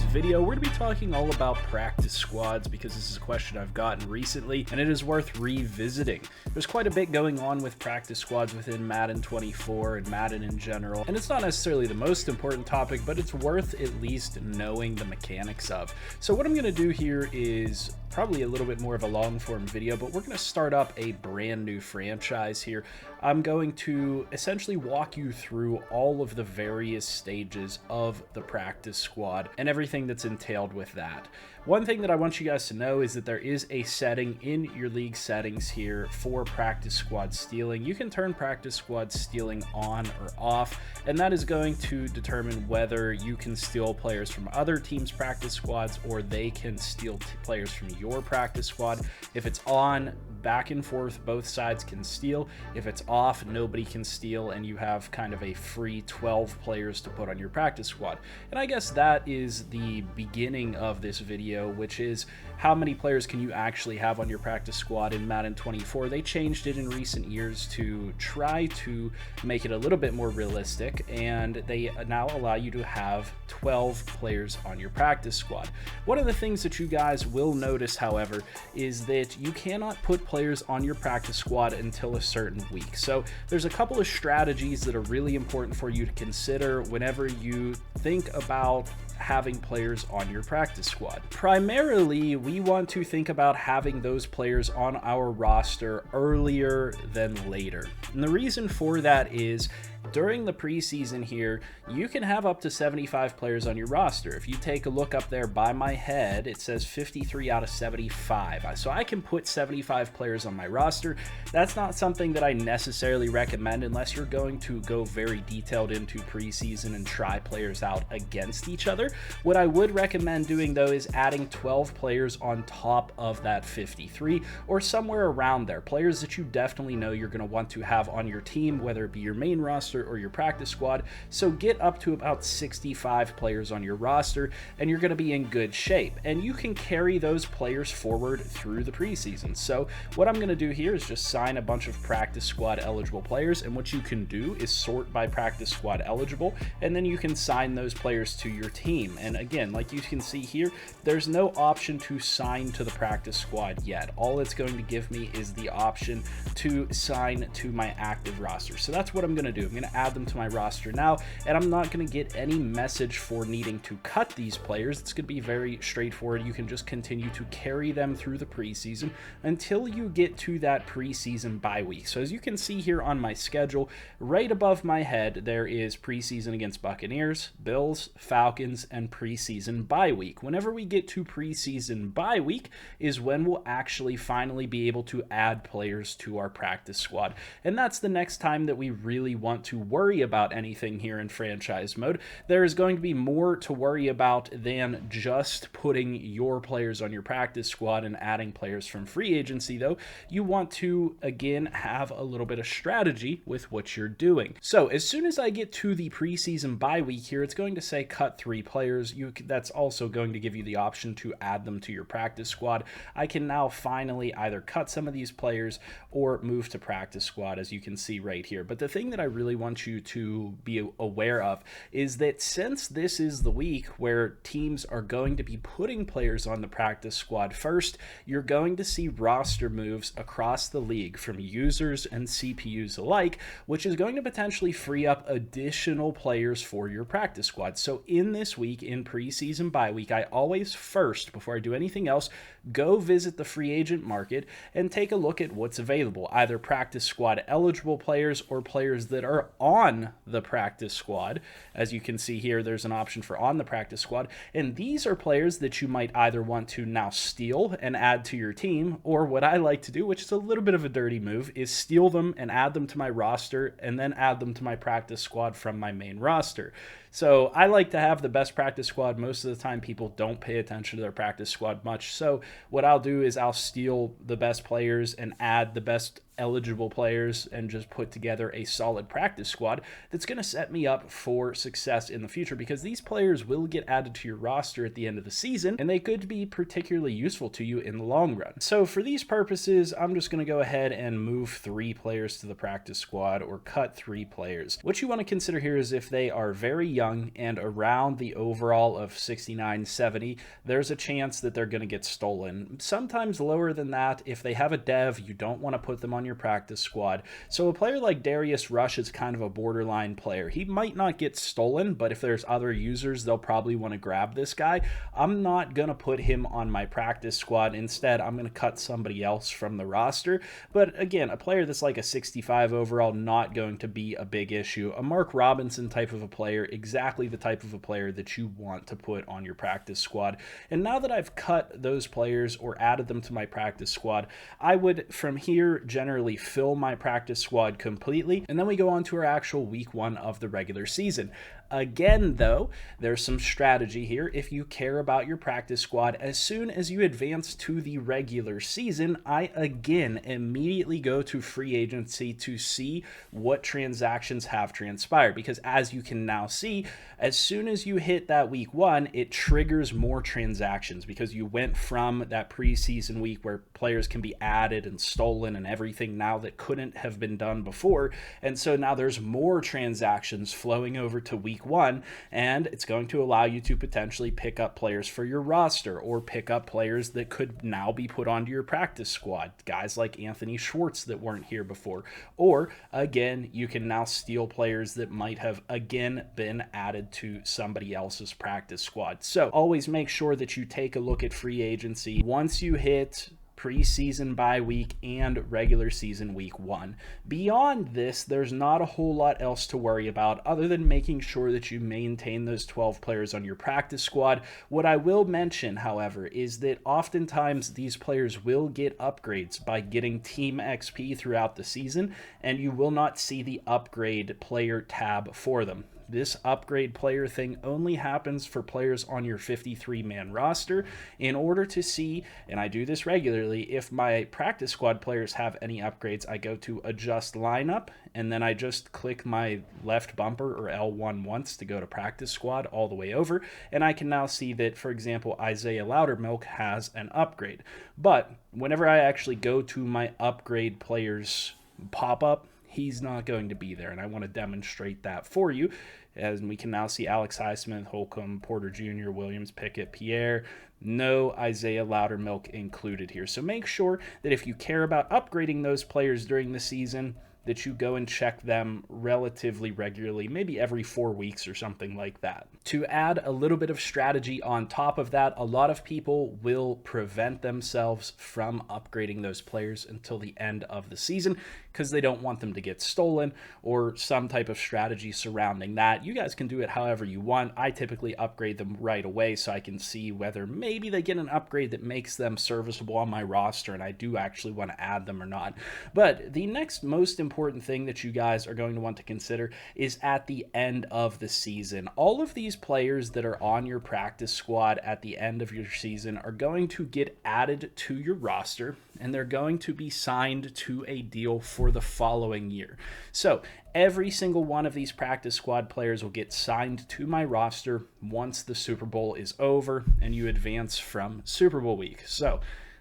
video, we're going to be talking all about practice squads because this is a question I've gotten recently and it is worth revisiting. There's quite a bit going on with practice squads within Madden 24 and Madden in general, and it's not necessarily the most important topic, but it's worth at least knowing the mechanics of. So what I'm going to do here is probably a little bit more of a long form video, but we're going to start up a brand new franchise here. I'm going to essentially walk you through all of the various stages of the practice squad and everything that's entailed with that. One thing that I want you guys to know is that there is a setting in your league settings here for practice squad stealing. You can turn practice squad stealing on or off, and that is going to determine whether you can steal players from other teams' practice squads or they can steal players from your practice squad. If it's on, back and forth, both sides can steal. If it's off, nobody can steal, and you have kind of a free 12 players to put on your practice squad. And I guess that is the beginning of this video, which is how many players can you actually have on your practice squad in Madden 24. They changed it in recent years to try to make it a little bit more realistic, and they now allow you to have 12 players on your practice squad. One of the things that you guys will notice, however, is that you cannot put players on your practice squad until a certain week. So there's a couple of strategies that are really important for you to consider whenever you think about having players on your practice squad. Primarily, we want to think about having those players on our roster earlier than later. And the reason for that is during the preseason here, you can have up to 75 players on your roster. If you take a look up there by my head, it says 53 out of 75. So I can put 75 players on my roster. That's not something that I necessarily recommend unless you're going to go very detailed into preseason and try players out against each other. What I would recommend doing though is adding 12 players on top of that 53 or somewhere around there. Players that you definitely know you're going to want to have on your team, whether it be your main roster or your practice squad. So get up to about 65 players on your roster and you're going to be in good shape, and you can carry those players forward through the preseason. So what I'm going to do here is just sign a bunch of practice squad eligible players, and what you can do is sort by practice squad eligible, and then you can sign those players to your team. And again, like you can see here, there's no option to sign to the practice squad yet. All it's going to give me is the option to sign to my active roster. So that's what I'm going to do. I'm going to add them to my roster now, and I'm not going to get any message for needing to cut these players. It's going to be very straightforward. You can just continue to carry them through the preseason until you get to that preseason bye week. So as you can see here on my schedule, right above my head, there is preseason against Buccaneers, Bills, Falcons, and preseason bye week. Whenever we get to preseason bye week is when we'll actually finally be able to add players to our practice squad. And that's the next time that we really want to worry about anything here in franchise mode. There is going to be more to worry about than just putting your players on your practice squad and adding players from free agency, though. You want to, again, have a little bit of strategy with what you're doing. So as soon as I get to the preseason bye week here, it's going to say cut 3 players. That's also going to give you the option to add them to your practice squad. I can now finally either cut some of these players or move to practice squad, as you can see right here. But the thing that I really want you to be aware of is that since this is the week where teams are going to be putting players on the practice squad first, you're going to see roster moves across the league from users and CPUs alike, which is going to potentially free up additional players for your practice squad. So in this week, in preseason bye week, I always first, before I do anything else, go visit the free agent market and take a look at what's available, either practice squad eligible players or players that are on the practice squad. As you can see here, there's an option for on the practice squad, and these are players that you might either want to now steal and add to your team, or what I like to do, which is a little bit of a dirty move, is steal them and add them to my roster and then add them to my practice squad from my main roster. So I like to have the best practice squad. Most of the time people don't pay attention to their practice squad much. So what I'll do is I'll steal the best players and add the best eligible players and just put together a solid practice squad that's going to set me up for success in the future, because these players will get added to your roster at the end of the season and they could be particularly useful to you in the long run. So for these purposes, I'm just going to go ahead and move 3 players to the practice squad or cut 3 players. What you want to consider here is if they are very young young and around the overall of 69, 70, there's a chance that they're going to get stolen. Sometimes lower than that. If they have a dev, you don't want to put them on your practice squad. So a player like Darius Rush is kind of a borderline player. He might not get stolen, but if there's other users, they'll probably want to grab this guy. I'm not going to put him on my practice squad. Instead, I'm going to cut somebody else from the roster. But again, a player that's like a 65 overall, not going to be a big issue. A Mark Robinson type of a player, exactly the type of a player that you want to put on your practice squad. And now that I've cut those players or added them to my practice squad, I would from here generally fill my practice squad completely, and then we go on to our actual week 1 of the regular season. Again, though, there's some strategy here. If you care about your practice squad, as soon as you advance to the regular season, I again immediately go to free agency to see what transactions have transpired. Because as you can now see, as soon as you hit that week 1, it triggers more transactions because you went from that preseason week where players can be added and stolen and everything now that couldn't have been done before. And so now there's more transactions flowing over to week 1, and it's going to allow you to potentially pick up players for your roster or pick up players that could now be put onto your practice squad, guys like Anthony Schwartz that weren't here before. Or again, you can now steal players that might have again been added to somebody else's practice squad. So always make sure that you take a look at free agency once you hit preseason bye week and regular season week 1. Beyond this, there's not a whole lot else to worry about other than making sure that you maintain those 12 players on your practice squad. What I will mention, however, is that oftentimes these players will get upgrades by getting team XP throughout the season, and you will not see the upgrade player tab for them. This upgrade player thing only happens for players on your 53-man roster. In order to see, and I do this regularly, if my practice squad players have any upgrades, I go to adjust lineup, and then I just click my left bumper or L1 once to go to practice squad all the way over, and I can now see that, for example, Isaiah Loudermilk has an upgrade. But whenever I actually go to my upgrade players pop-up, he's not going to be there, and I want to demonstrate that for you. As we can now see Alex Highsmith, Holcomb, Porter Jr., Williams, Pickett, Pierre. No Isaiah Loudermilk included here. So make sure that if you care about upgrading those players during the season, that you go and check them relatively regularly, maybe every 4 weeks or something like that. To add a little bit of strategy on top of that, a lot of people will prevent themselves from upgrading those players until the end of the season because they don't want them to get stolen or some type of strategy surrounding that. You guys can do it however you want. I typically upgrade them right away so I can see whether maybe they get an upgrade that makes them serviceable on my roster and I do actually want to add them or not. But the next most important thing that you guys are going to want to consider is at the end of the season. All of these players that are on your practice squad at the end of your season are going to get added to your roster, and they're going to be signed to a deal for the following year. So every single one of these practice squad players will get signed to my roster once the Super Bowl is over and you advance from Super Bowl week. So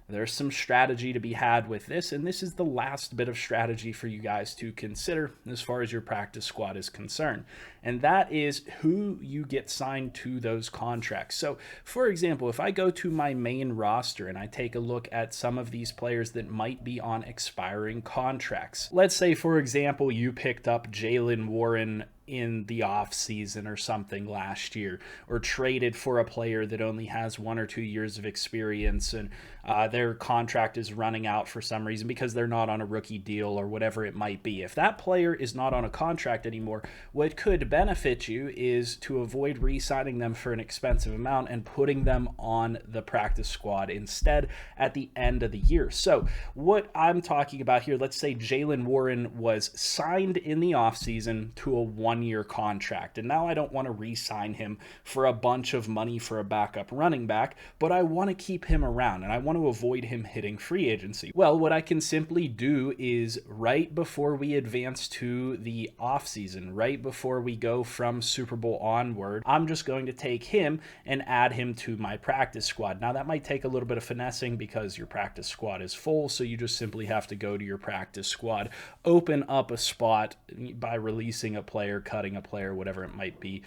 there's some strategy to be had with this, and this is the last bit of strategy for you guys to consider as far as your practice squad is concerned, and that is who you get signed to those contracts. So, for example, if I go to my main roster and I take a look at some of these players that might be on expiring contracts, let's say, for example, you picked up Jaylen Warren in the off season or something last year, or traded for a player that only has 1 or 2 years of experience and their contract is running out for some reason because they're not on a rookie deal or whatever it might be. If that player is not on a contract anymore, what could benefit you is to avoid re-signing them for an expensive amount and putting them on the practice squad instead at the end of the year. So what I'm talking about here, let's say Jaylen Warren was signed in the offseason to a 1-year contract, and now I don't want to re-sign him for a bunch of money for a backup running back, but I want to keep him around and I want to avoid him hitting free agency. Well, what I can simply do is right before we advance to the offseason, right before we go from Super Bowl onward, I'm just going to take him and add him to my practice squad. Now that might take a little bit of finessing because your practice squad is full, so you just simply have to go to your practice squad, open up a spot by releasing a player, cutting a player, whatever it might be,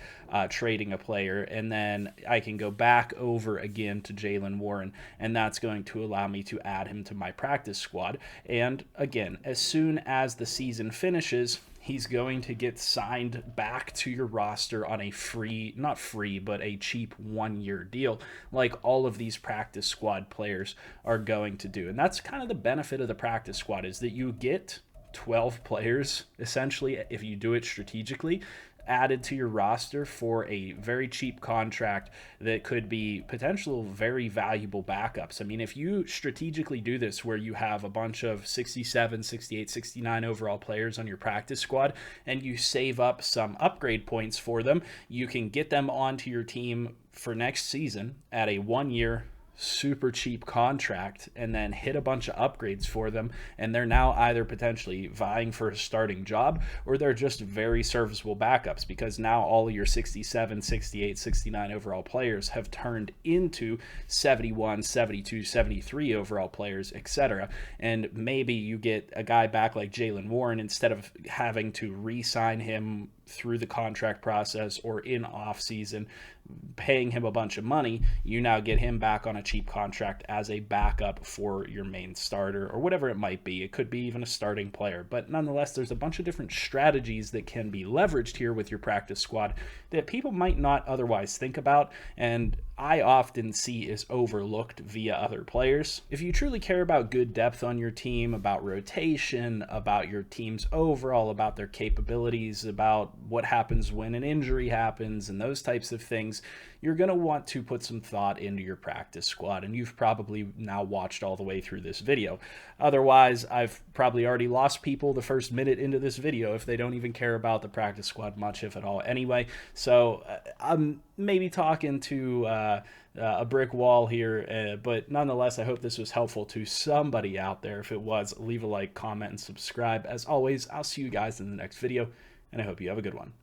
trading a player, and then I can go back over again to Jaylen Warren, and that's going to allow me to add him to my practice squad. And again, as soon as the season finishes, he's going to get signed back to your roster on a free, not free, but a cheap 1-year deal, like all of these practice squad players are going to do. And that's kind of the benefit of the practice squad, is that you get 12 players, essentially, if you do it strategically, added to your roster for a very cheap contract that could be potential very valuable backups. I mean, if you strategically do this where you have a bunch of 67, 68, 69 overall players on your practice squad and you save up some upgrade points for them, you can get them onto your team for next season at a 1-year super cheap contract and then hit a bunch of upgrades for them, and they're now either potentially vying for a starting job or they're just very serviceable backups, because now all of your 67, 68, 69 overall players have turned into 71, 72, 73 overall players, etc. And maybe you get a guy back like Jaylen Warren, instead of having to re-sign him through the contract process or in off season, paying him a bunch of money, you now get him back on a cheap contract as a backup for your main starter or whatever it might be. It could be even a starting player, but nonetheless, there's a bunch of different strategies that can be leveraged here with your practice squad that people might not otherwise think about, and I often see is overlooked via other players. If you truly care about good depth on your team, about rotation, about your team's overall, about their capabilities, about what happens when an injury happens, and those types of things, you're going to want to put some thought into your practice squad, and you've probably now watched all the way through this video. Otherwise, I've probably already lost people the first minute into this video if they don't even care about the practice squad much, if at all, anyway. So I'm maybe talking to a brick wall here, but nonetheless, I hope this was helpful to somebody out there. If it was, leave a like, comment, and subscribe. As always, I'll see you guys in the next video, and I hope you have a good one.